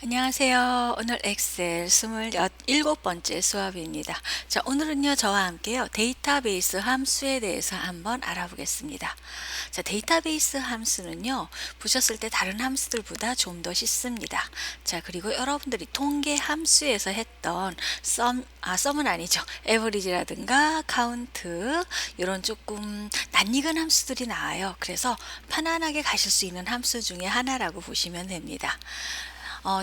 안녕하세요. 오늘 엑셀 27번째 수업입니다. 자, 오늘은요, 저와 함께요, 데이터베이스 함수에 대해서 한번 알아보겠습니다. 자, 데이터베이스 함수는요, 보셨을 때 다른 함수들보다 좀 더 쉽습니다. 자, 그리고 여러분들이 통계 함수에서 했던 썸은 아니죠. 에버리지라든가 카운트, 이런 조금 낯익은 함수들이 나와요. 그래서 편안하게 가실 수 있는 함수 중에 하나라고 보시면 됩니다.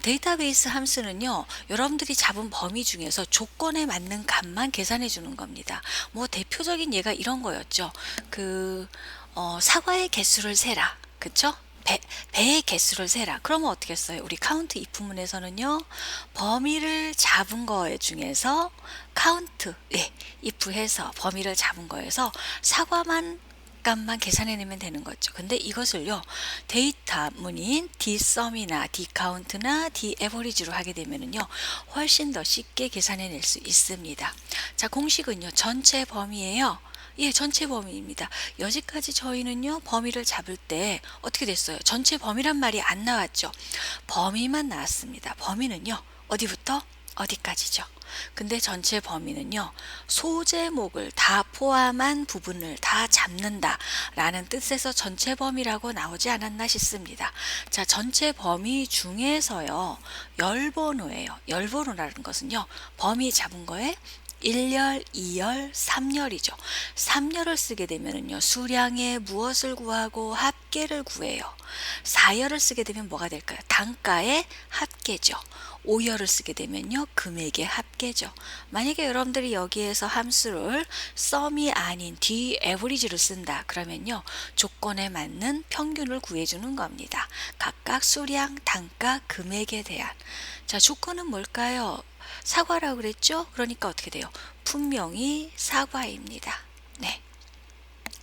데이터베이스 함수는요, 여러분들이 잡은 범위 중에서 조건에 맞는 값만 계산해 주는 겁니다. 뭐 대표적인 예가 이런 거였죠. 사과의 개수를 세라. 그쵸? 배의 개수를 세라. 그러면 어떻게 써요? 우리 카운트 if문에서는요, 범위를 잡은 거 중에서 카운트, if해서 범위를 잡은 거에서 사과만 값만 계산해내면 되는 거죠. 근데 이것을요, 데이터 문인 dsum이나 dcount나 daverage로 하게 되면은요, 훨씬 더 쉽게 계산해낼 수 있습니다. 자, 공식은요, 전체 범위예요. 예, 전체 범위입니다. 여기까지 저희는요, 범위를 잡을 때 어떻게 됐어요? 전체 범위란 말이 안 나왔죠. 범위만 나왔습니다. 범위는요, 어디부터 어디까지죠. 근데 전체 범위는요, 소제목을 다 포함한 부분을 다 잡는다 라는 뜻에서 전체 범위라고 나오지 않았나 싶습니다. 자, 전체 범위 중에서요, 열번호예요. 열번호라는 것은요, 범위 잡은 거에 1열, 2열, 3열이죠. 3열을 쓰게 되면은요, 수량의 무엇을 구하고 합계를 구해요. 4열을 쓰게 되면 뭐가 될까요? 단가의 합계죠. 5열을 쓰게 되면요, 금액의 합계죠. 만약에 여러분들이 여기에서 함수를 썸이 아닌 daverage를 쓴다 그러면요, 조건에 맞는 평균을 구해주는 겁니다. 각각 수량, 단가, 금액에 대한. 자, 조건은 뭘까요? 사과라고 그랬죠? 그러니까 어떻게 돼요? 분명히 사과입니다. 네.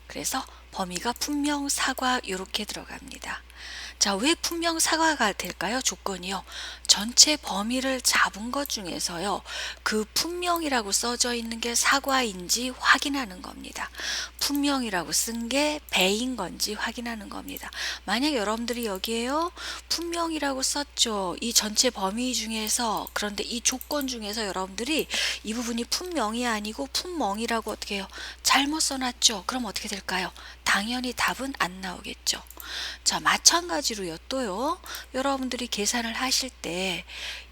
그래서 범위가 분명 사과 이렇게 들어갑니다. 자, 왜 분명 사과가 될까요? 조건이요. 전체 범위를 잡은 것 중에서요, 그 분명이라고 써져 있는 게 사과인지 확인하는 겁니다. 분명이라고 쓴 게 배인 건지 확인하는 겁니다. 만약 여러분들이 여기에요, 분명이라고 썼죠. 이 전체 범위 중에서, 그런데 이 조건 중에서 여러분들이 이 부분이 분명이 아니고 분멍이라고 어떻게 해요? 잘못 써놨죠. 그럼 어떻게 될까요? 당연히 답은 안 나오겠죠. 자, 마찬가지로요, 또요, 여러분들이 계산을 하실 때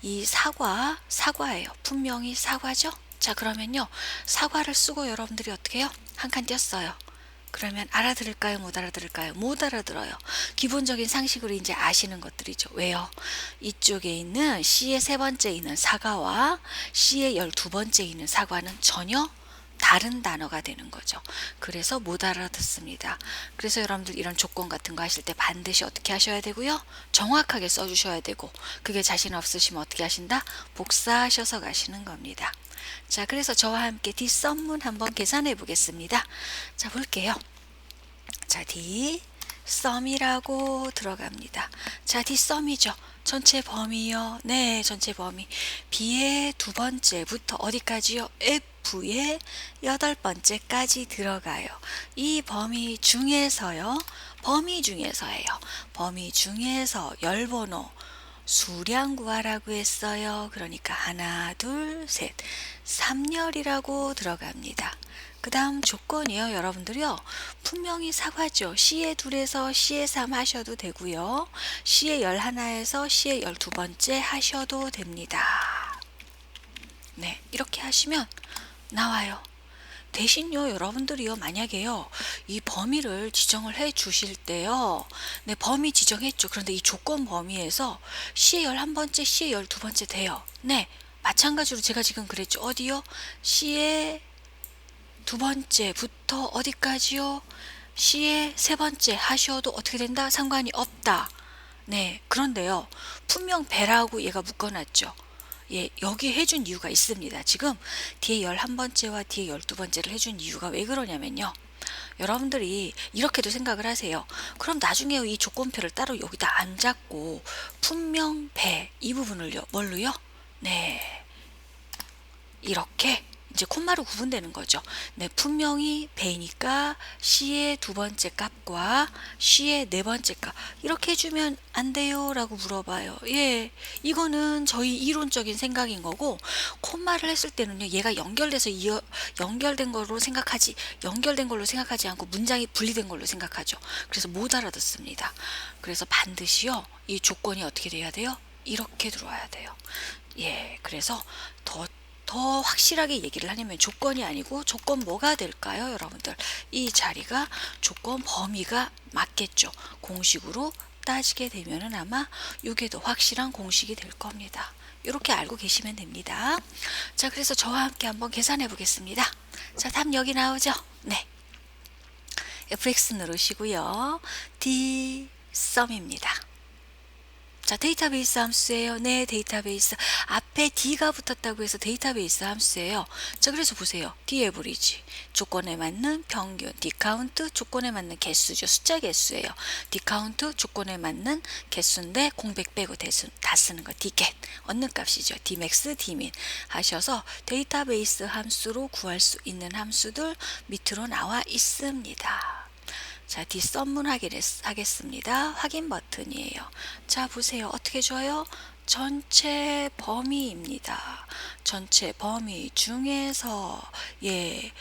이 사과예요. 분명히 사과죠? 자, 그러면요, 사과를 쓰고 여러분들이 어떻게 해요? 한 칸 띄었어요. 그러면 알아들을까요? 못 알아들을까요? 못 알아들어요. 기본적인 상식으로 이제 아시는 것들이죠. 왜요? 이쪽에 있는 C의 세 번째 있는 사과와 C의 12번째 있는 사과는 전혀 다른 단어가 되는 거죠. 그래서 못 알아듣습니다. 그래서 여러분들 이런 조건 같은 거 하실 때 반드시 어떻게 하셔야 되고요? 정확하게 써주셔야 되고, 그게 자신 없으시면 어떻게 하신다? 복사하셔서 가시는 겁니다. 자, 그래서 저와 함께 뒷선문 한번 계산해 보겠습니다. 자, 볼게요. 자, 뒷썸이라고 들어갑니다. 자, 뒷썸이죠. 전체 범위요. 네, 전체 범위. B의 두 번째부터 어디까지요? F의 여덟 번째까지 들어가요. 이 범위 중에서요. 범위 중에서예요. 범위 중에서 열번호 수량 구하라고 했어요. 그러니까 하나, 둘, 셋, 3열이라고 들어갑니다. 그 다음 조건이요. 여러분들이요, 분명히 사과죠. C의 둘에서 C의 3 하셔도 되고요. C의 11에서 C의 12번째 하셔도 됩니다. 네, 이렇게 하시면 나와요. 대신요, 여러분들이요, 만약에요, 이 범위를 지정을 해 주실 때요, 네, 범위 지정했죠. 그런데 이 조건 범위에서 C의 11번째, C의 12번째 돼요. 네, 마찬가지로 제가 지금 그랬죠. 어디요? C의 두 번째부터 어디까지요? C의 세 번째 하셔도 어떻게 된다? 상관이 없다. 네, 그런데요, 분명 배라고 얘가 묶어놨죠. 예, 여기 해준 이유가 있습니다. 지금 뒤에 11번째와 뒤에 12번째를 해준 이유가 왜 그러냐면요, 여러분들이 이렇게도 생각을 하세요. 그럼 나중에 이 조건표를 따로 여기다 안 잡고 분명 배 이 부분을요, 뭘로요? 네, 이렇게 이제 콤마로 구분되는 거죠. 네, 분명히 배니까 C의 두 번째 값과 C의 네 번째 값 이렇게 해주면 안 돼요 라고 물어봐요. 예, 이거는 저희 이론적인 생각인 거고, 콤마를 했을 때는요 얘가 연결된 걸로 생각하지 않고 문장이 분리된 걸로 생각하죠. 그래서 못 알아듣습니다. 그래서 반드시요 이 조건이 어떻게 돼야 돼요? 이렇게 들어와야 돼요. 예, 그래서 더 확실하게 얘기를 하려면 조건이 아니고 조건 뭐가 될까요, 여러분들? 이 자리가 조건 범위가 맞겠죠. 공식으로 따지게 되면은 아마 이게 더 확실한 공식이 될 겁니다. 이렇게 알고 계시면 됩니다. 자, 그래서 저와 함께 한번 계산해 보겠습니다. 자, 답 여기 나오죠? 네. fx 누르시고요. d 썸입니다. 자, 데이터베이스 함수예요. 네, 데이터베이스. 앞에 D가 붙었다고 해서 데이터베이스 함수예요. 자, 그래서 보세요. D 에버리지. 조건에 맞는 평균. D 카운트 조건에 맞는 개수죠. 숫자 개수예요. D 카운트 조건에 맞는 개수인데 공백 빼고 다 쓰는 거. D get. 얻는 값이죠. D max, D min 하셔서 데이터베이스 함수로 구할 수 있는 함수들 밑으로 나와 있습니다. 자, 뒷선문 하겠습니다. 확인 버튼이에요. 자, 보세요. 어떻게 줘요? 전체 범위입니다. 전체 범위 중에서 예,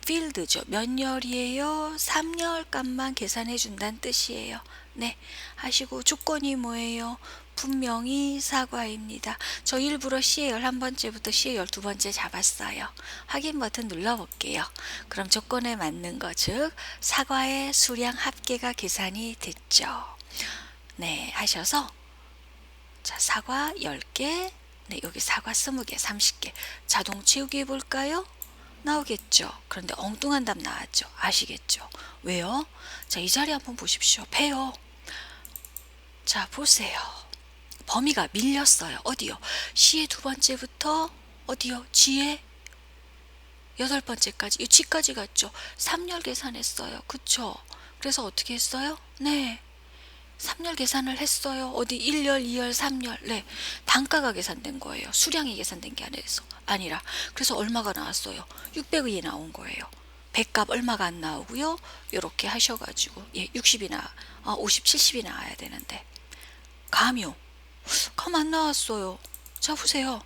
필드죠. 몇 열이에요? 3열 값만 계산해 준다는 뜻이에요. 네, 하시고 조건이 뭐예요? 분명히 사과입니다. 저 일부러 C의 11번째부터 C의 12번째 잡았어요. 확인 버튼 눌러볼게요. 그럼 조건에 맞는 거, 즉 사과의 수량 합계가 계산이 됐죠. 네, 하셔서 자, 사과 10개, 네, 여기 사과 20개, 30개 자동 채우기 해볼까요? 나오겠죠. 그런데 엉뚱한 답 나왔죠. 아시겠죠? 왜요? 자, 이 자리 한번 보십시오. 배요. 자, 보세요. 범위가 밀렸어요. 어디요? C의 두 번째부터 어디요? G의 8번째까지. 이 G까지 갔죠. 3열 계산했어요. 그쵸? 그래서 어떻게 했어요? 네. 3열 계산을 했어요. 어디 1열, 2열, 3열. 네. 단가가 계산된 거예요. 수량이 계산된 게 아니라. 그래서 얼마가 나왔어요? 600이 나온 거예요. 100값 얼마가 안 나오고요. 이렇게 하셔가지고 예, 60이나 50, 70이 나와야 되는데 감요. 감 안 나왔어요. 자, 보세요.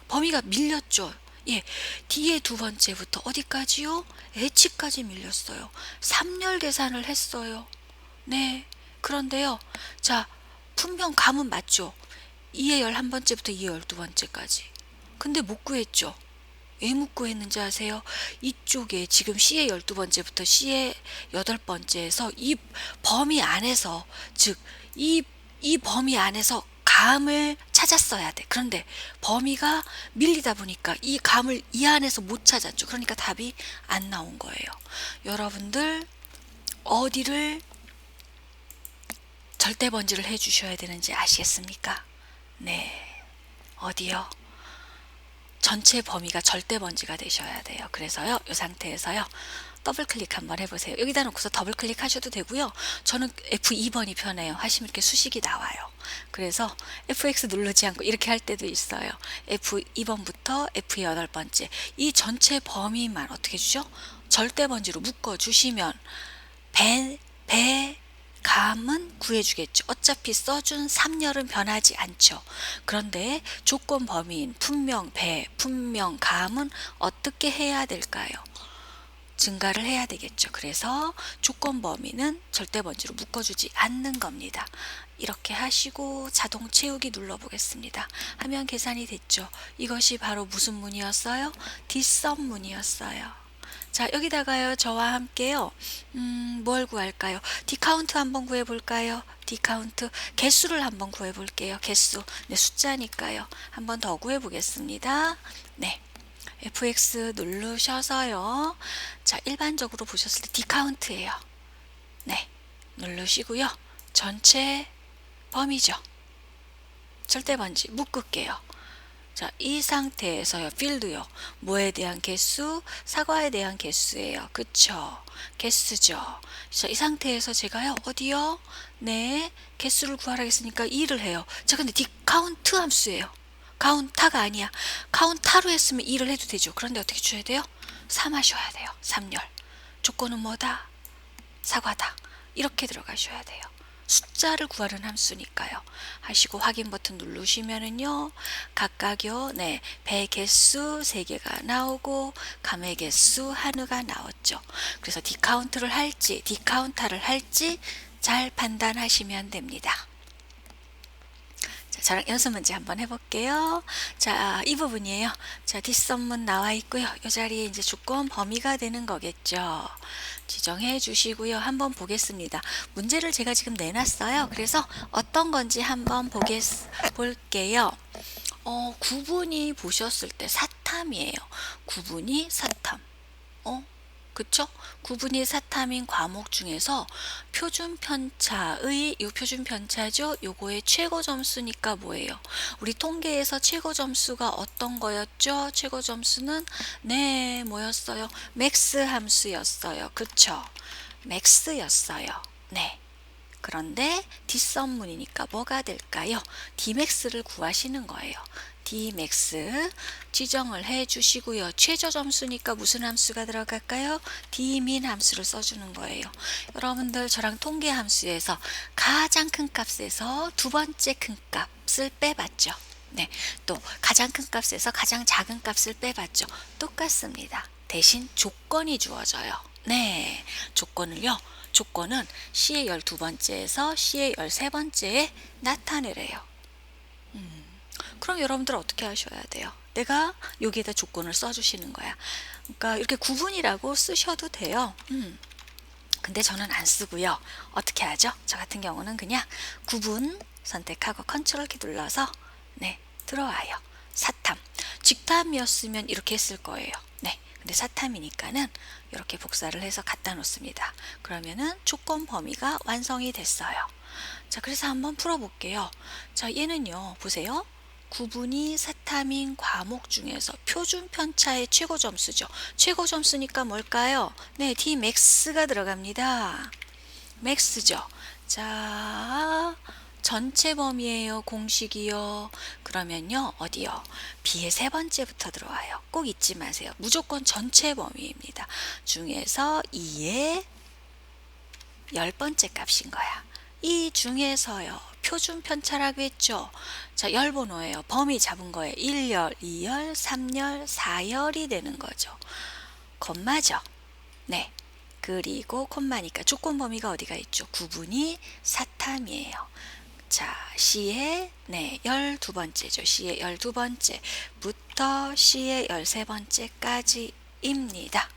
범위가 밀렸죠. 예, D의 두 번째부터 어디까지요? H까지 밀렸어요. 3열 계산을 했어요. 네. 그런데요. 자, 분명 감은 맞죠? 2의 11번째부터 2의 12번째까지. 근데 못 구했죠. 왜 못 구했는지 아세요? 이쪽에 지금 C의 12번째부터 C의 8번째에서 이 범위 안에서, 즉 이 범위 안에서 감을 찾았어야 돼. 그런데 범위가 밀리다 보니까 이 감을 이 안에서 못 찾았죠. 그러니까 답이 안 나온 거예요. 여러분들 어디를 절대 번지를 해 주셔야 되는지 아시겠습니까? 네. 어디요? 전체 범위가 절대 번지가 되셔야 돼요. 그래서요, 이 상태에서요, 더블 클릭 한번 해보세요. 여기다 놓고서 더블 클릭 하셔도 되고요. 저는 F2번이 편해요. 하시면 이렇게 수식이 나와요. 그래서 FX 누르지 않고 이렇게 할 때도 있어요. F2번부터 F8 번째. 이 전체 범위만 어떻게 주죠? 절대 번지로 묶어주시면 감은 구해주겠죠. 어차피 써준 3열은 변하지 않죠. 그런데 조건 범위인 분명 감은 어떻게 해야 될까요? 증가를 해야 되겠죠. 그래서 조건 범위는 절대 번지로 묶어주지 않는 겁니다. 이렇게 하시고 자동 채우기 눌러보겠습니다. 하면 계산이 됐죠. 이것이 바로 무슨 문이었어요? 뒷선 문이었어요. 자, 여기다가요, 저와 함께요, 뭘 구할까요? D카운트 한번 구해볼까요? D카운트. 개수를 한번 구해볼게요. 개수. 네, 숫자니까요. 한번 더 구해보겠습니다. 네. FX 누르셔서요. 자, 일반적으로 보셨을 때 D카운트예요. 네. 누르시고요. 전체 범위죠. 절대 번지 묶을게요. 자, 이 상태에서요, 필드요. 뭐에 대한 개수? 사과에 대한 개수예요. 그쵸? 개수죠. 자, 이 상태에서 제가요, 네, 개수를 구하라 했으니까 2를 해요. 자, 근데 D카운트 함수예요. 카운타가 아니야. 카운타로 했으면 2를 해도 되죠. 그런데 어떻게 줘야 돼요? 3 하셔야 돼요. 3열. 조건은 뭐다? 사과다. 이렇게 들어가셔야 돼요. 숫자를 구하는 함수니까요. 하시고 확인 버튼 누르시면은요. 각각요. 네. 배 개수 3개가 나오고 감의 개수 1가 나왔죠. 그래서 디카운트를 할지 디카운타를 할지 잘 판단하시면 됩니다. 자, 저랑 연습 문제 한번 해볼게요. 자, 이 부분이에요. 자, 뒷선문 나와 있고요. 이 자리에 이제 조건 범위가 되는 거겠죠. 지정해 주시고요. 한번 보겠습니다. 문제를 제가 지금 내놨어요. 그래서 어떤 건지 한번 볼게요. 구분이 보셨을 때 사탐이에요. 구분이 사탐. 그쵸? 구분이 사탐인 과목 중에서 표준 편차의 요 표준 편차죠. 요거의 최고 점수니까 뭐예요? 우리 통계에서 최고 점수가 어떤 거였죠? 최고 점수는 네, 뭐였어요? 맥스 함수였어요. 그쵸? 맥스였어요. 네. 그런데 뒷선문이니까 뭐가 될까요? Dmax를 구하시는 거예요. Dmax 지정을 해 주시고요. 최저 점수니까 무슨 함수가 들어갈까요? Dmin 함수를 써주는 거예요. 여러분들 저랑 통계 함수에서 가장 큰 값에서 두 번째 큰 값을 빼봤죠. 네, 또 가장 큰 값에서 가장 작은 값을 빼봤죠. 똑같습니다. 대신 조건이 주어져요. 네, 조건은 C의 12번째에서 C의 13번째에 나타내래요. 그럼 여러분들 어떻게 하셔야 돼요? 내가 여기에다 조건을 써주시는 거야. 그러니까 이렇게 구분이라고 쓰셔도 돼요. 근데 저는 안 쓰고요. 어떻게 하죠? 저 같은 경우는 그냥 구분 선택하고 컨트롤 키 눌러서 네, 들어와요. 사탐. 직탐이었으면 이렇게 했을 거예요. 네. 근데 사탐이니까는 이렇게 복사를 해서 갖다 놓습니다. 그러면은 조건 범위가 완성이 됐어요. 자, 그래서 한번 풀어볼게요. 자, 얘는요, 보세요. 구분이 사탐인 과목 중에서 표준 편차의 최고 점수죠. 최고 점수니까 뭘까요? 네, Dmax가 들어갑니다. max죠. 자, 전체 범위예요. 공식이요. 그러면요. 어디요? B의 3번째부터 들어와요. 꼭 잊지 마세요. 무조건 전체 범위입니다. 중에서 2의 10번째 값인 거야. 이 중에서요. 표준 편차라고 했죠. 자, 열번호예요. 범위 잡은 거예요. 1열, 2열, 3열, 4열이 되는 거죠. 콤마죠. 네. 그리고 콤마니까 조건 범위가 어디가 있죠? 구분이 사탐이에요. 자, C의 네, 12번째죠. C의 12번째부터 C의 13번째까지입니다.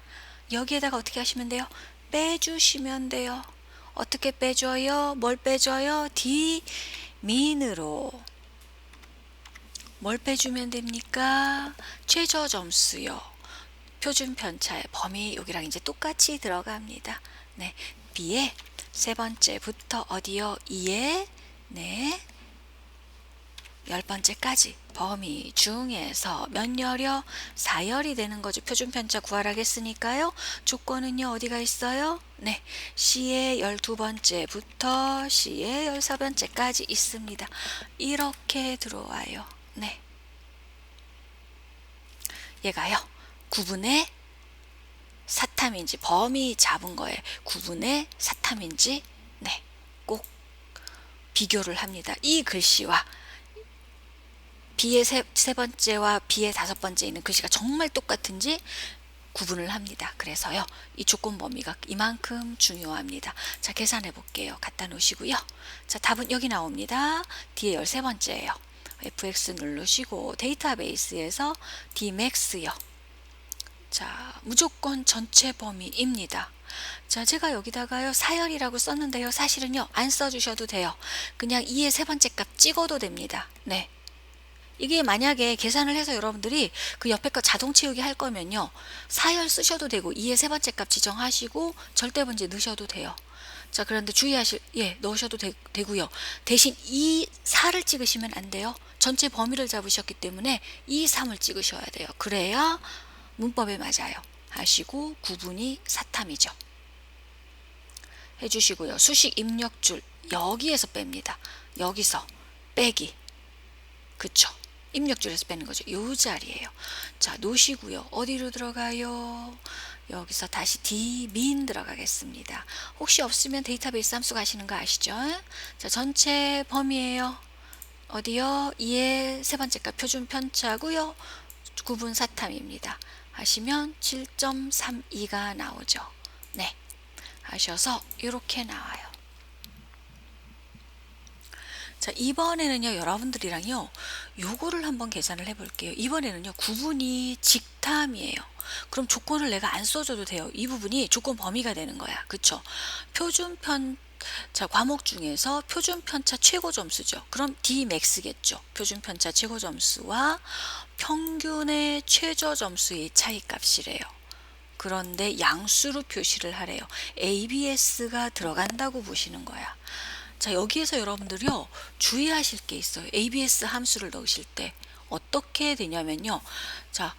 여기에다가 어떻게 하시면 돼요? 빼주시면 돼요. 어떻게 빼줘요? 뭘 빼줘요? D민으로. 뭘 빼주면 됩니까? 최저 점수요. 표준 편차의 범위 여기랑 이제 똑같이 들어갑니다. 네, B의 3번째부터 어디요? 2의 네, 10번째까지 범위 중에서 몇 열이요? 4열이 되는 거죠. 표준 편차 구하라겠으니까요. 조건은요. 어디가 있어요? 네, C의 12번째부터 C의 14번째까지 있습니다. 이렇게 들어와요. 네, 얘가요. 구분의 사탐인지 범위 잡은 거에 구분의 사탐인지 네, 꼭 비교를 합니다. 이 글씨와 B의 세 번째와 B의 5번째 있는 글씨가 정말 똑같은지 구분을 합니다. 그래서요. 이 조건 범위가 이만큼 중요합니다. 자, 계산해 볼게요. 갖다 놓으시고요. 자, 답은 여기 나옵니다. D의 13번째예요. FX 누르시고 데이터베이스에서 Dmax요. 자, 무조건 전체 범위입니다. 자, 제가 여기다가요 4열이라고 썼는데요. 사실은요 안 써주셔도 돼요. 그냥 2의 3번째 값 찍어도 됩니다. 네, 이게 만약에 계산을 해서 여러분들이 그 옆에 거 자동 채우기 할 거면요 4열 쓰셔도 되고 2의 3번째 값 지정하시고 절대번째 넣으셔도 돼요. 자, 그런데 주의하실, 예, 넣으셔도 되고요. 대신 이 4를 찍으시면 안 돼요. 전체 범위를 잡으셨기 때문에 이 3을 찍으셔야 돼요. 그래야 문법에 맞아요. 하시고 구분이 사탐이죠. 해주시고요. 수식 입력줄 여기에서 뺍니다. 여기서 빼기. 그쵸? 입력줄에서 빼는 거죠. 요 자리예요. 자, 놓으시고요. 어디로 들어가요? 여기서 다시 dmin 들어가겠습니다. 혹시 없으면 데이터베이스 함수 가시는 거 아시죠? 자, 전체 범위예요. 어디요? 2의 세 번째 값 표준 편차고요. 구분 사탐입니다. 하시면 7.32가 나오죠. 네. 하셔서 이렇게 나와요. 자, 이번에는요, 여러분들이랑요, 요거를 한번 계산을 해 볼게요. 이번에는요, 구분이 직탐이에요. 그럼 조건을 내가 안 써줘도 돼요. 이 부분이 조건 범위가 되는 거야. 그쵸? 자, 과목 중에서 표준 편차 최고 점수죠. 그럼 Dmax겠죠. 표준 편차 최고 점수와 평균의 최저 점수의 차이 값이래요. 그런데 양수로 표시를 하래요. ABS가 들어간다고 보시는 거야. 자, 여기에서 여러분들이요, 주의하실 게 있어요. ABS 함수를 넣으실 때 어떻게 되냐면요. 자,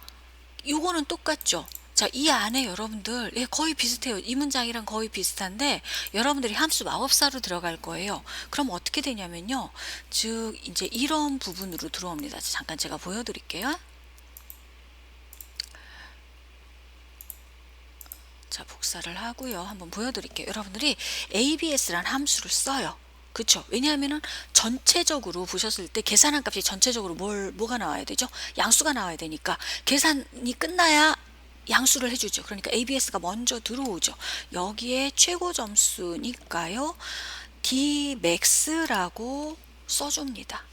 요거는 똑같죠. 자, 이 안에 여러분들, 예, 거의 비슷해요. 이 문장이랑 거의 비슷한데 여러분들이 함수 마법사로 들어갈 거예요. 그럼 어떻게 되냐면요. 즉 이제 이런 부분으로 들어옵니다. 잠깐 제가 보여드릴게요. 자, 복사를 하고요. 한번 보여드릴게요. 여러분들이 ABS란 함수를 써요. 그쵸? 왜냐하면은 전체적으로 보셨을 때 계산한 값이 전체적으로 뭐가 나와야 되죠? 양수가 나와야 되니까 계산이 끝나야 양수를 해주죠. 그러니까 ABS가 먼저 들어오죠. 여기에 최고 점수니까요. Dmax라고 써줍니다.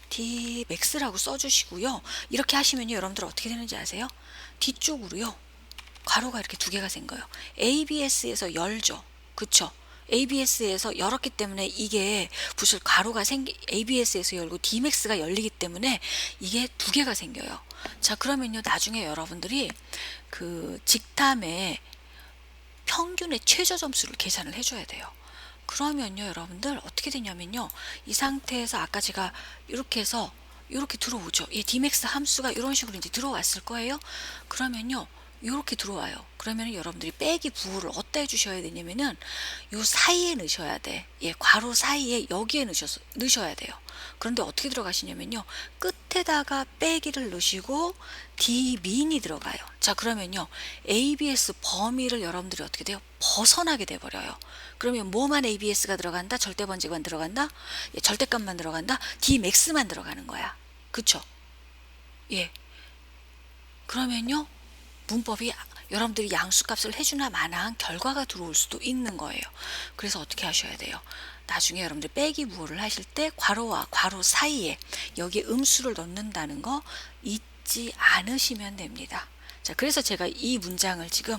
Dmax라고 써주시고요. 이렇게 하시면요. 여러분들 어떻게 되는지 아세요? 뒤쪽으로요. 괄호가 이렇게 두 개가 생겨요. ABS에서 열죠. 그쵸? ABS에서 열었기 때문에 이게 부실 괄호가 ABS에서 열고 Dmax가 열리기 때문에 이게 두 개가 생겨요. 자, 그러면요. 나중에 여러분들이 그 직탐의 평균의 최저 점수를 계산을 해줘야 돼요. 그러면요. 여러분들 어떻게 되냐면요. 이 상태에서 아까 제가 이렇게 해서 이렇게 들어오죠. 이 Dmax 함수가 이런 식으로 이제 들어왔을 거예요. 그러면요. 이렇게 들어와요. 그러면 여러분들이 빼기 부호를 어디다 해주셔야 되냐면은 요 사이에 넣으셔야 돼. 예, 괄호 사이에 여기에 넣으셔야 돼요. 그런데 어떻게 들어가시냐면요. 끝에다가 빼기를 넣으시고 D민이 들어가요. 자, 그러면요. ABS 범위를 여러분들이 어떻게 돼요? 벗어나게 돼버려요. 그러면 뭐만 ABS가 들어간다? 절대번지만 들어간다? 예, 절대값만 들어간다? Dmax만 들어가는 거야. 그쵸? 예. 그러면요. 문법이 여러분들이 양수값을 해주나 마나한 결과가 들어올 수도 있는 거예요. 그래서 어떻게 하셔야 돼요? 나중에 여러분들 빼기 부호를 하실 때 괄호와 괄호 사이에 여기에 음수를 넣는다는 거 잊지 않으시면 됩니다. 자, 그래서 제가 이 문장을 지금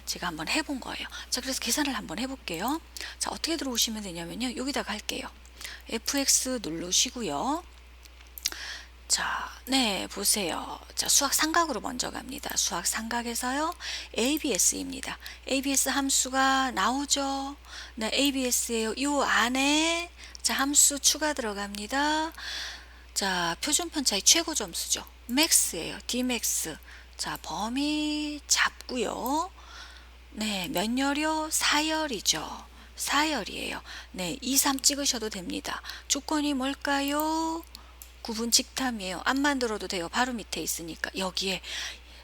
제가 한번 해본 거예요. 자, 그래서 계산을 한번 해볼게요. 자, 어떻게 들어오시면 되냐면요. 여기다가 할게요. FX 누르시고요. 자, 네, 보세요. 자, 수학 삼각으로 먼저 갑니다. 수학 삼각에서요, ABS입니다. ABS 함수가 나오죠? 네, ABS에요. 요 안에, 자, 함수 추가 들어갑니다. 자, 표준 편차의 최고 점수죠. max예요. Dmax. 자, 범위 잡고요. 네, 몇 열이요? 4열이죠. 4열이에요. 네, 2, 3 찍으셔도 됩니다. 조건이 뭘까요? 구분 직탐이에요. 안 만들어도 돼요. 바로 밑에 있으니까. 여기에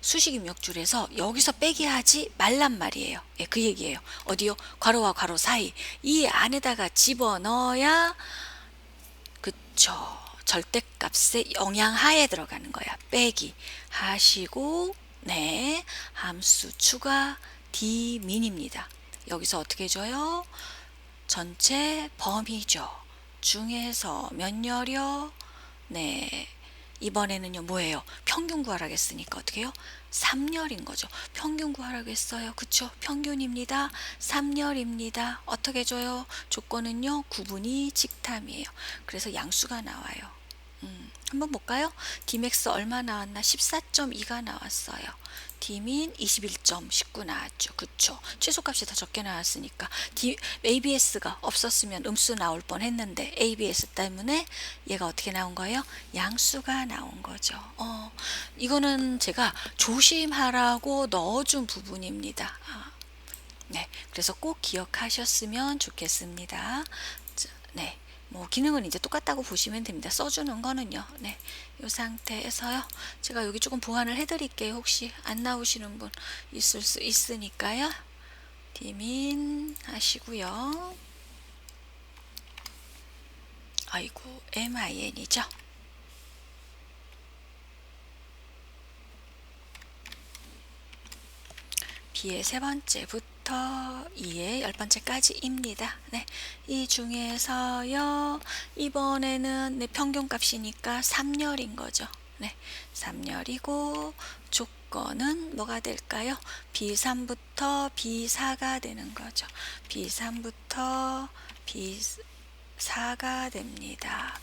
수식 입력줄에서 여기서 빼기 하지 말란 말이에요. 예, 그 얘기예요. 어디요? 괄호와 괄호 사이. 이 안에다가 집어넣어야 그쵸. 절대값의 영향하에 들어가는 거야. 빼기 하시고 네, 함수 추가 D민입니다. 여기서 어떻게 해줘요? 전체 범위죠. 중에서 몇 열이요? 네. 이번에는요, 뭐예요? 평균 구하라고 했으니까 어떻게 해요? 3열인 거죠. 평균 구하라고 했어요. 그쵸? 평균입니다. 3열입니다. 어떻게 줘요? 조건은요, 구분이 직탐이에요. 그래서 양수가 나와요. 한번 볼까요? Dmax 얼마 나왔나? 14.2가 나왔어요. D민 21.19 나왔죠. 그쵸? 최소값이 더 적게 나왔으니까 ABS가 없었으면 음수 나올 뻔 했는데 ABS 때문에 얘가 어떻게 나온 거예요? 양수가 나온 거죠. 이거는 제가 조심하라고 넣어준 부분입니다. 네, 그래서 꼭 기억하셨으면 좋겠습니다. 네. 뭐 기능은 이제 똑같다고 보시면 됩니다. 써주는 거는요. 네, 이 상태에서요. 제가 여기 조금 보완을 해드릴게요. 혹시 안 나오시는 분 있을 수 있으니까요. 디민 하시고요. 아이고, MIN이죠. B의 세 번째부터 E의 10번째까지입니다. 네, 이 중에서요, 이번에는 네, 평균값이니까 3열인 거죠. 네, 3열이고, 조건은 뭐가 될까요? B3부터 B4가 되는 거죠. B3부터 B4가 됩니다.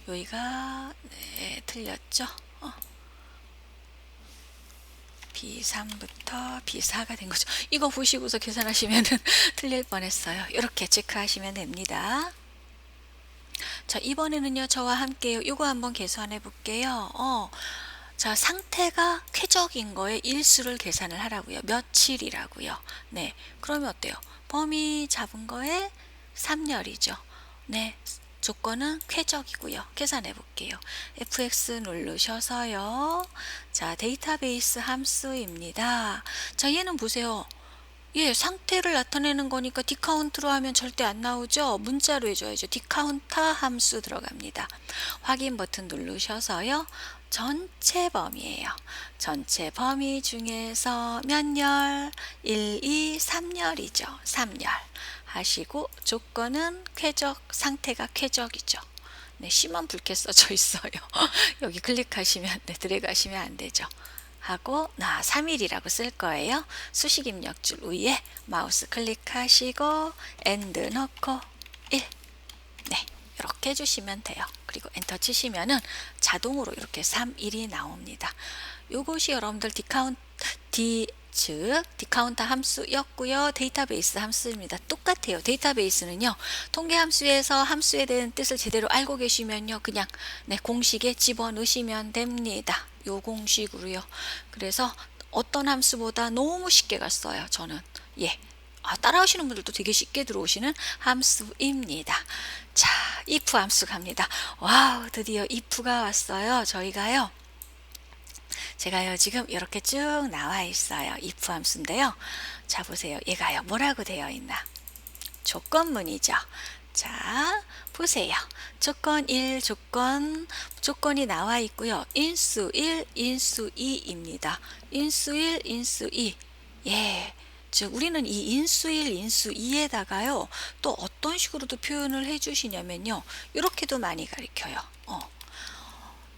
여기가, 네, 틀렸죠? B3부터 B4가 된 거죠. 이거 보시고서 계산하시면 틀릴 뻔했어요. 이렇게 체크하시면 됩니다. 자, 이번에는요, 저와 함께요. 이거 한번 계산해 볼게요. 자, 상태가 쾌적인 거에 일수를 계산을 하라고요. 며칠이라고요. 네, 그러면 어때요? 범위 잡은 거에 3열이죠. 네, 조건은 쾌적이고요. 계산해 볼게요. fx 누르셔서요. 자, 데이터베이스 함수입니다. 자, 얘는 보세요. 예, 상태를 나타내는 거니까 디카운트로 하면 절대 안 나오죠. 문자로 해줘야죠. 디카운터 함수 들어갑니다. 확인 버튼 누르셔서요. 전체 범위예요. 전체 범위 중에서 몇 열? 1, 2, 3열이죠. 3열 하시고 조건은 쾌적, 상태가 쾌적이죠. 네, 심한 붉게 써져 있어요. 여기 클릭하시면, 네, 드래그 하시면 안 되죠. 하고 3일이라고 쓸 거예요. 수식 입력줄 위에 마우스 클릭하시고 엔드 넣고 1. 네, 이렇게 해주시면 돼요. 그리고 엔터 치시면은 자동으로 이렇게 3일이 나옵니다. 요것이 여러분들 디카운터 함수였고요. 데이터베이스 함수입니다. 똑같아요. 데이터베이스는요, 통계 함수에서 함수에 대한 뜻을 제대로 알고 계시면요, 그냥 네, 공식에 집어넣으시면 됩니다. 요 공식으로요. 그래서 어떤 함수보다 너무 쉽게 갔어요. 저는. 예. 따라하시는 분들도 되게 쉽게 들어오시는 함수입니다. 자, if 함수 갑니다. 와우, 드디어 if가 왔어요. 저희가요. 제가요, 지금 이렇게 쭉 나와 있어요. if 함수인데요. 자, 보세요. 얘가요, 뭐라고 되어 있나? 조건문이죠. 자, 보세요. 조건 1, 조건이 나와 있고요. 인수 1, 인수 2입니다. 인수 1, 인수 2. 예. 즉, 우리는 이 인수 1, 인수 2에다가요, 또 어떤 식으로도 표현을 해 주시냐면요. 이렇게도 많이 가르쳐요.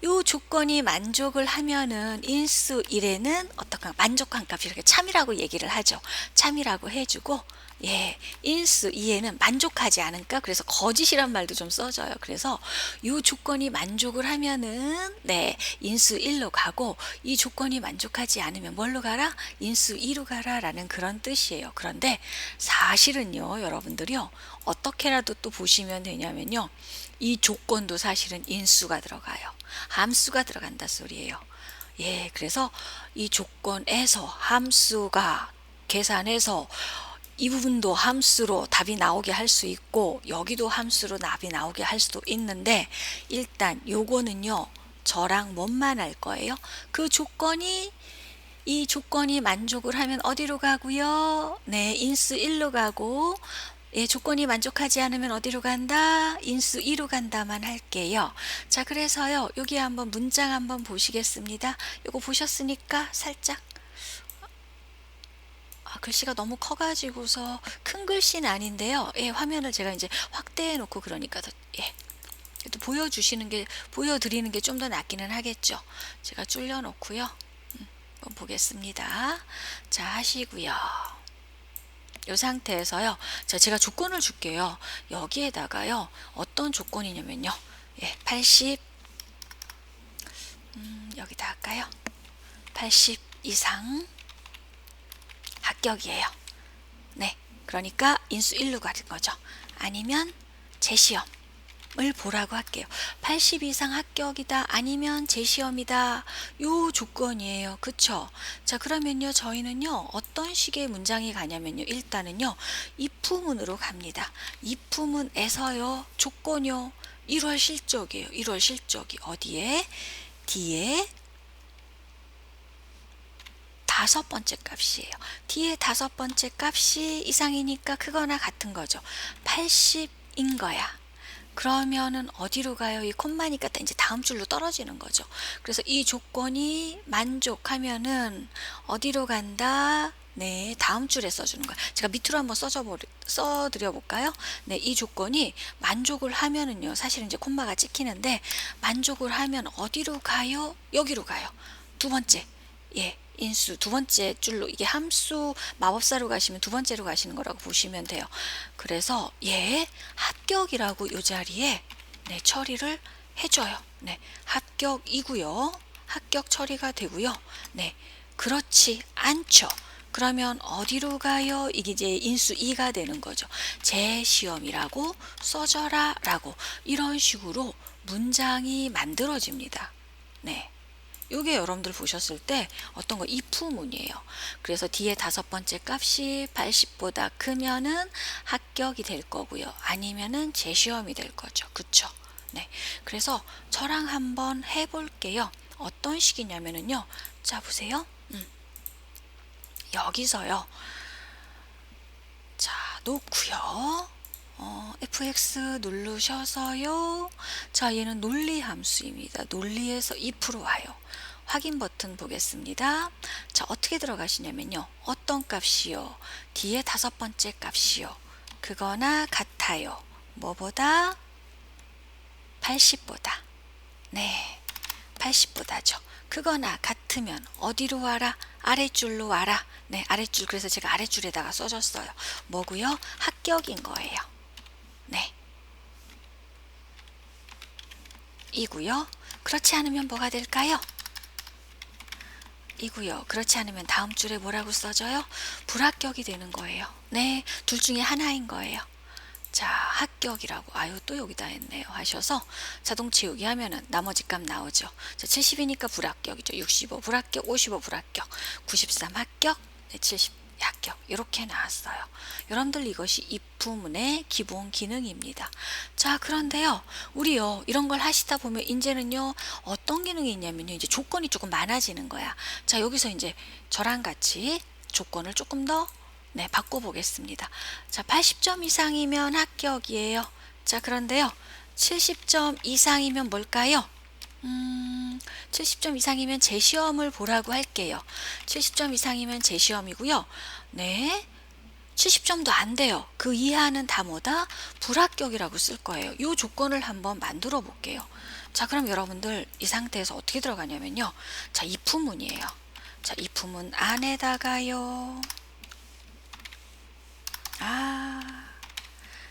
요 조건이 만족을 하면은 인수 1에는 어떻게 만족한 값이 이렇게 참이라고 얘기를 하죠. 참이라고 해주고, 예, 인수 2에는 만족하지 않은 값, 그래서 거짓이란 말도 좀 써져요. 그래서 요 조건이 만족을 하면은 네, 인수 1로 가고, 이 조건이 만족하지 않으면 뭘로 가라? 인수 2로 가라라는 그런 뜻이에요. 그런데 사실은요, 여러분들이요, 어떻게라도 또 보시면 되냐면요, 이 조건도 사실은 인수가 들어가요. 함수가 들어간다 소리예요. 예, 그래서 이 조건에서 함수가 계산해서 이 부분도 함수로 답이 나오게 할 수 있고, 여기도 함수로 답이 나오게 할 수도 있는데, 일단 요거는요, 저랑 뭔만 할 거예요. 이 조건이 만족을 하면 어디로 가고요? 네, 인수 1로 가고, 예, 조건이 만족하지 않으면 어디로 간다? 인수 2로 간다만 할게요. 자, 그래서요, 여기 한번 문장 한번 보시겠습니다. 요거 보셨으니까 살짝, 글씨가 너무 커가지고서 큰 글씨는 아닌데요. 예, 화면을 제가 이제 확대해 놓고 그러니까 더, 예, 또 보여드리는 게 좀 더 낫기는 하겠죠. 제가 줄여 놓고요. 한번 보겠습니다. 자, 하시고요. 이 상태에서요. 자, 제가 조건을 줄게요. 여기에다가요. 어떤 조건이냐면요. 예, 80 여기다 할까요? 80 이상 합격이에요. 네. 그러니까 인수 1로 가는 거죠. 아니면 재시험을 보라고 할게요. 80 이상 합격이다. 아니면 재시험이다. 요 조건이에요. 그쵸? 자, 그러면요. 저희는요. 어떤 식의 문장이 가냐면요. 일단은요. if문으로 갑니다. if문에서요. 조건요. 1월 실적이에요. 1월 실적이 어디에? D에 다섯 번째 값이에요. D의 다섯 번째 값이 이상이니까 크거나 같은 거죠. 80인 거야. 그러면은 어디로 가요? 이 콤마니까 이제 다음 줄로 떨어지는 거죠. 그래서 이 조건이 만족하면은 어디로 간다? 네, 다음 줄에 써주는 거야. 제가 밑으로 한번 써드려 볼까요? 네, 이 조건이 만족을 하면은요, 사실 이제 콤마가 찍히는데, 만족을 하면 어디로 가요? 여기로 가요. 두 번째, 예, 인수 두 번째 줄로, 이게 함수 마법사로 가시면 두 번째로 가시는 거라고 보시면 돼요. 그래서 예, 합격이라고 이 자리에 네, 처리를 해줘요. 네, 합격이고요. 합격 처리가 되고요. 네, 그렇지 않죠. 그러면 어디로 가요? 이게 이제 인수 2가 되는 거죠. 제 시험이라고 써줘라 라고 이런 식으로 문장이 만들어집니다. 네. 요게 여러분들 보셨을 때 어떤 거 if문이에요. 그래서 뒤에 다섯 번째 값이 80보다 크면은 합격이 될 거고요. 아니면은 재시험이 될 거죠. 그쵸? 네. 그래서 저랑 한번 해볼게요. 어떤 식이냐면은요. 자, 보세요. 여기서요. 자, 놓고요. fx 누르셔서요. 자, 얘는 논리 함수입니다. 논리에서 2% 와요. 확인 버튼 보겠습니다. 자, 어떻게 들어가시냐면요. 어떤 값이요? 뒤에 다섯 번째 값이요. 그거나 같아요. 뭐보다? 80보다. 네, 80보다죠. 그거나 같으면 어디로 와라? 아랫줄로 와라. 네, 아랫줄. 그래서 제가 아랫줄에다가 써줬어요. 뭐고요? 합격인 거예요. 네. 이고요. 그렇지 않으면 뭐가 될까요? 이고요. 그렇지 않으면 다음 줄에 뭐라고 써져요? 불합격이 되는 거예요. 네, 둘 중에 하나인 거예요. 자, 합격이라고, 아유 또 여기다 했네요 하셔서 자동 채우기 하면은 나머지 값 나오죠. 자, 70이니까 불합격이죠. 65 불합격, 55 불합격, 93 합격, 네, 70 합격, 이렇게 나왔어요. 여러분들 이것이 if문의 기본 기능입니다. 자, 그런데요, 우리요 이런 걸 하시다 보면 이제는요 어떤 기능이 있냐면요, 이제 조건이 조금 많아지는 거야. 자, 여기서 이제 저랑 같이 조건을 조금 더 네, 바꿔보겠습니다. 자, 80점 이상이면 합격이에요. 자, 그런데요, 70점 이상이면 뭘까요? 70점 이상이면 재시험을 보라고 할게요. 70점 이상이면 재시험이고요. 네, 70점도 안 돼요. 그 이하는 다 뭐다? 불합격이라고 쓸 거예요. 이 조건을 한번 만들어 볼게요. 자, 그럼 여러분들 이 상태에서 어떻게 들어가냐면요. 자, if문이에요. 자, if문 안에다가요.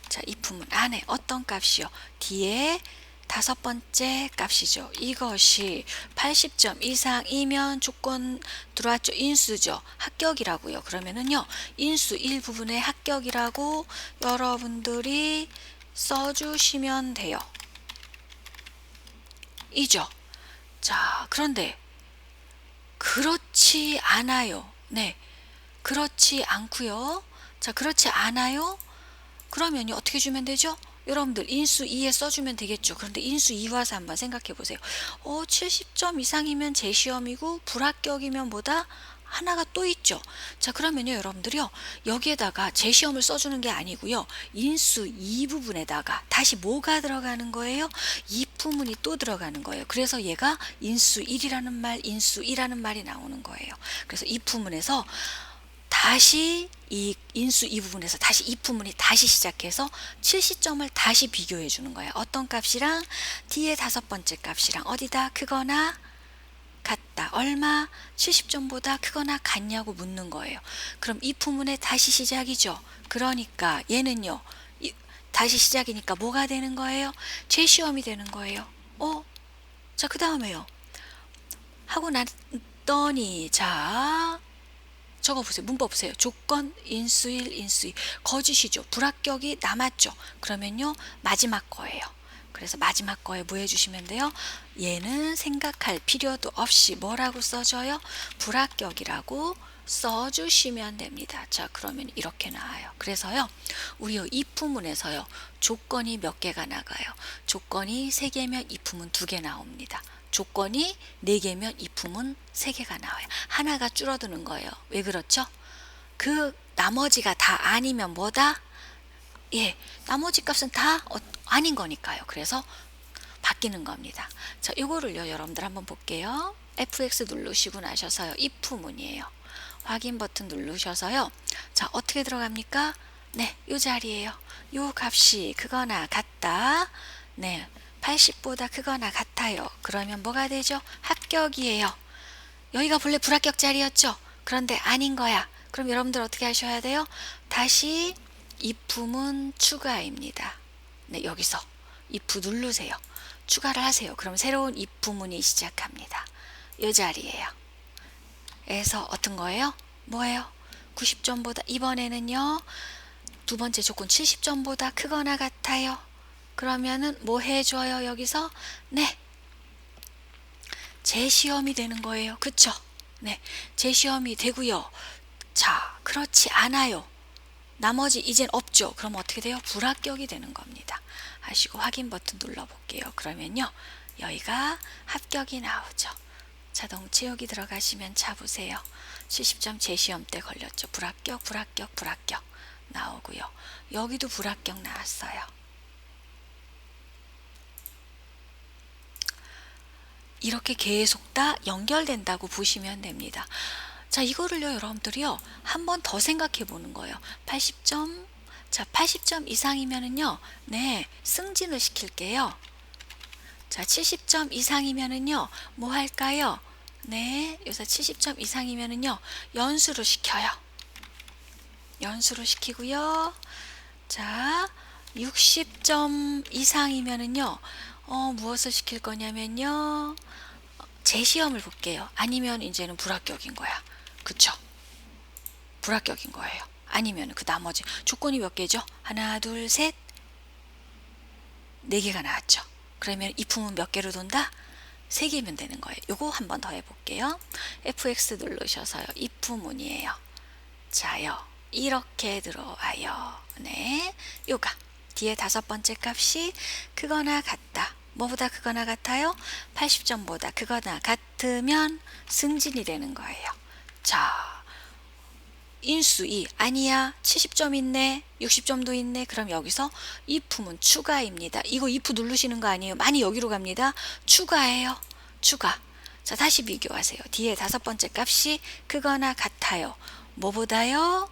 자, if문 안에 어떤 값이요? 뒤에 다섯 번째 값이죠. 이것이 80점 이상이면 조건 들어왔죠. 인수죠. 합격이라고요. 그러면은요, 인수 일부분의 합격이라고 여러분들이 써주시면 돼요. 이죠. 자, 그런데 그렇지 않아요. 네, 그렇지 않고요. 자, 그렇지 않아요. 그러면요, 어떻게 주면 되죠? 여러분들 인수 2에 써주면 되겠죠. 그런데 인수 2 와서 한번 생각해 보세요. 70점 이상이면 재시험이고 불합격이면 뭐다? 하나가 또 있죠. 자, 그러면요, 여러분들이요, 여기에다가 재시험을 써주는 게 아니고요, 인수 2 부분에다가 다시 뭐가 들어가는 거예요? if문이 또 들어가는 거예요. 그래서 얘가 인수 1이라는 말, 인수 2라는 말이 나오는 거예요. 그래서 if문에서 다시 이 인수 이 부분에서 다시 if문이 다시 시작해서 70점을 다시 비교해 주는 거예요. 어떤 값이랑? 뒤에 다섯 번째 값이랑 어디다? 크거나 같다. 얼마? 70점보다 크거나 같냐고 묻는 거예요. 그럼 if문의 다시 시작이죠. 그러니까 얘는요, 다시 시작이니까 뭐가 되는 거예요? 재시험이 되는 거예요. 자, 그 다음에요, 하고 났더니, 자, 저거 보세요. 문법 보세요. 조건 인수일 인수이 거짓이죠. 불합격이 남았죠. 그러면요, 마지막 거예요. 그래서 마지막 거에 뭐 해주시면 돼요? 얘는 생각할 필요도 없이 뭐라고 써줘요? 불합격이라고 써주시면 됩니다. 자, 그러면 이렇게 나와요. 그래서요, 우리 if문에서요, 조건이 몇 개가 나가요? 조건이 3개면 if문 2개 나옵니다. 조건이 4개면 if문 3개가 나와요. 하나가 줄어드는 거예요. 왜 그렇죠? 그 나머지가 다 아니면 뭐다? 예, 나머지 값은 다 아닌 거니까요. 그래서 바뀌는 겁니다. 자, 이거를요, 여러분들 한번 볼게요. FX 누르시고 나셔서요, if문이에요. 확인 버튼 누르셔서요. 자, 어떻게 들어갑니까? 네, 요 자리에요. 요 값이 크거나 같다. 네, 80보다 크거나 같아요. 그러면 뭐가 되죠? 합격이에요. 여기가 본래 불합격 자리였죠? 그런데 아닌 거야. 그럼 여러분들 어떻게 하셔야 돼요? 다시 if문 추가입니다. 네, 여기서 if 누르세요. 추가를 하세요. 그럼 새로운 if문이 시작합니다. 이 자리에요. 에서 어떤 거예요? 뭐예요? 90점보다 이번에는요. 두 번째 조건 70점보다 크거나 같아요. 그러면은 뭐 해줘요? 여기서 네, 재시험이 되는 거예요. 그쵸? 네, 재시험이 되고요. 자, 그렇지 않아요. 나머지 이젠 없죠. 그럼 어떻게 돼요? 불합격이 되는 겁니다. 하시고 확인 버튼 눌러볼게요. 그러면요, 여기가 합격이 나오죠. 자동 채우기 들어가시면 차보세요. 70점 재시험 때 걸렸죠. 불합격, 불합격, 불합격 나오고요. 여기도 불합격 나왔어요. 이렇게 계속 다 연결된다고 보시면 됩니다. 자, 이거를요, 여러분들이요, 한 번 더 생각해 보는 거예요. 80점, 자, 80점 이상이면은요, 네, 승진을 시킬게요. 자, 70점 이상이면은요, 뭐 할까요? 네, 여기서 70점 이상이면은요, 연수로 시켜요. 연수로 시키고요. 자, 60점 이상이면은요, 무엇을 시킬 거냐면요, 재시험을 볼게요. 아니면 이제는 불합격인 거야. 그쵸? 불합격인 거예요. 아니면 그 나머지 조건이 몇 개죠? 하나, 둘, 셋, 4개가 나왔죠. 그러면 if문 몇 개로 돈다? 3개면 되는 거예요. 요거 한 번 더 해볼게요. FX 누르셔서요. if문이에요. 자요, 이렇게 들어와요. 네, 요가 뒤에 5번째 값이 크거나 같다. 뭐보다 크거나 같아요? 80점보다 크거나 같으면 승진이 되는 거예요. 자, 인수 2 아니야, 70점 있네, 60점도 있네. 그럼 여기서 if문 추가입니다. 이거 if 누르시는 거 아니에요? 많이 여기로 갑니다. 추가예요. 추가. 자, 다시 비교하세요. 뒤에 5번째 값이 크거나 같아요. 뭐보다요?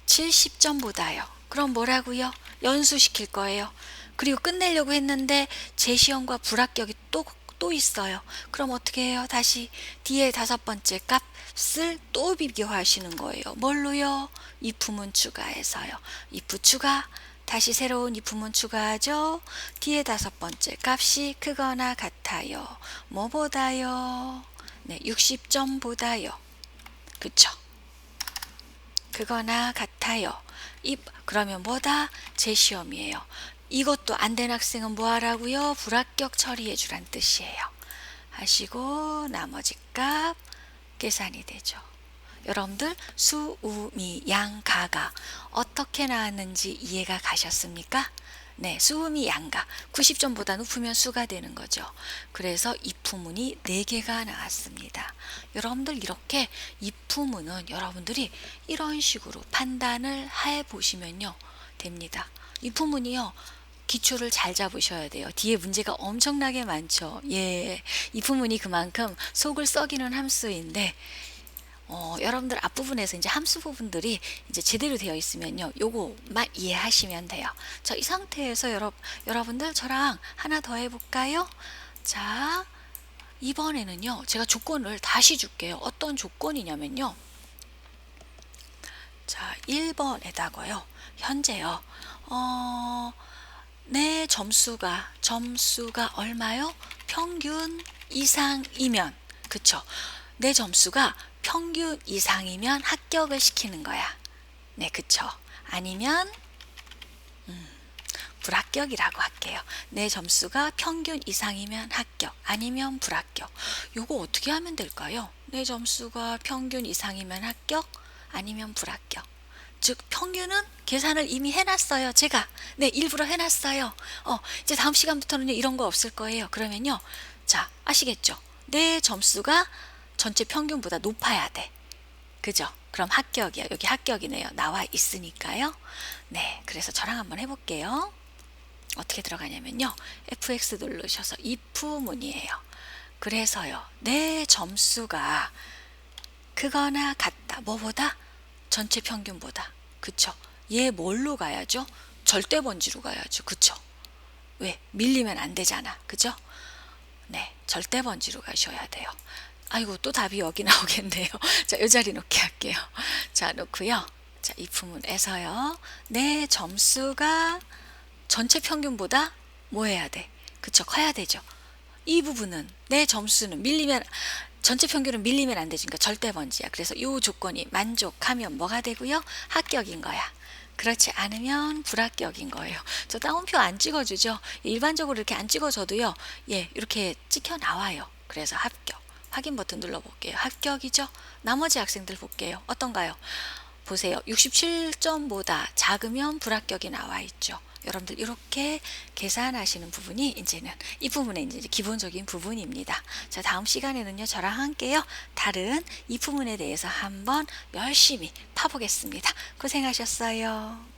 70점보다요. 그럼 뭐라고요? 연수시킬 거예요. 그리고 끝내려고 했는데 재시험과 불합격이 또 있어요. 그럼 어떻게 해요? 다시 뒤에 5번째 값을 또 비교하시는 거예요. 뭘로요? if문 추가해서요. if 추가, 다시 새로운 if문 추가하죠. 뒤에 5번째 값이 크거나 같아요. 뭐보다요? 네, 60점보다요. 그쵸? 그거나 같아요. 그러면 뭐다? 재시험이에요. 이것도 안 된 학생은 뭐 하라고요? 불합격 처리해 주란 뜻이에요. 하시고 나머지 값 계산이 되죠. 여러분들 수, 우, 미, 양, 가가 어떻게 나왔는지 이해가 가셨습니까? 네, 수음이 양가 90점보다 높으면 수가 되는 거죠. 그래서 if문이 4개가 나왔습니다. 여러분들 이렇게 if문은 여러분들이 이런 식으로 판단을 해 보시면요 됩니다. if문이요, 기초를 잘 잡으셔야 돼요. 뒤에 문제가 엄청나게 많죠. 예, if문이 그만큼 속을 썩이는 함수인데 여러분들 앞부분에서 이제 함수 부분들이 이제 제대로 되어 있으면요, 요거만 이해하시면 돼요. 자, 이 상태에서 여러분들 저랑 하나 더 해볼까요? 자, 이번에는요, 제가 조건을 다시 줄게요. 어떤 조건이냐면요. 자, 1번에다가요, 현재요, 내 점수가 얼마요? 평균 이상이면, 그쵸? 내 점수가 평균 이상이면 합격을 시키는 거야. 네, 그쵸? 아니면 불합격이라고 할게요. 내 점수가 평균 이상이면 합격, 아니면 불합격. 요거 어떻게 하면 될까요? 내 점수가 평균 이상이면 합격, 아니면 불합격. 즉 평균은 계산을 이미 해놨어요. 제가 일부러 해놨어요. 이제 다음 시간부터는 이런 거 없을 거예요. 그러면요, 자, 아시겠죠? 내 점수가 전체 평균보다 높아야 돼. 그죠? 그럼 합격이야. 여기 합격이네요. 나와 있으니까요. 네, 그래서 저랑 한번 해볼게요. 어떻게 들어가냐면요, fx 누르셔서 if문이에요. 그래서요, 내 점수가 크거나 같다. 뭐보다? 전체 평균보다. 그쵸? 얘 뭘로 가야죠? 절대 번지로 가야죠. 그쵸? 왜? 밀리면 안 되잖아. 그죠? 네, 절대 번지로 가셔야 돼요. 아이고, 또 답이 여기 나오겠네요. 자, 이 자리 놓게 할게요. 자, 놓고요. 자, 이 부문에서요, 내 점수가 전체 평균보다 뭐 해야 돼? 그쵸? 커야 되죠. 이 부분은 내 점수는 밀리면, 전체 평균은 밀리면 안 되니까 절대 번지야. 그래서 이 조건이 만족하면 뭐가 되고요? 합격인 거야. 그렇지 않으면 불합격인 거예요. 저 따옴표 안 찍어주죠? 일반적으로 이렇게 안 찍어줘도요, 예, 이렇게 찍혀 나와요. 그래서 합격. 확인 버튼 눌러볼게요. 합격이죠? 나머지 학생들 볼게요. 어떤가요? 보세요. 67점보다 작으면 불합격이 나와 있죠. 여러분들 이렇게 계산하시는 부분이 이제는 이 부분의 이제 기본적인 부분입니다. 자, 다음 시간에는요, 저랑 함께요, 다른 이 부분에 대해서 한번 열심히 파보겠습니다. 고생하셨어요.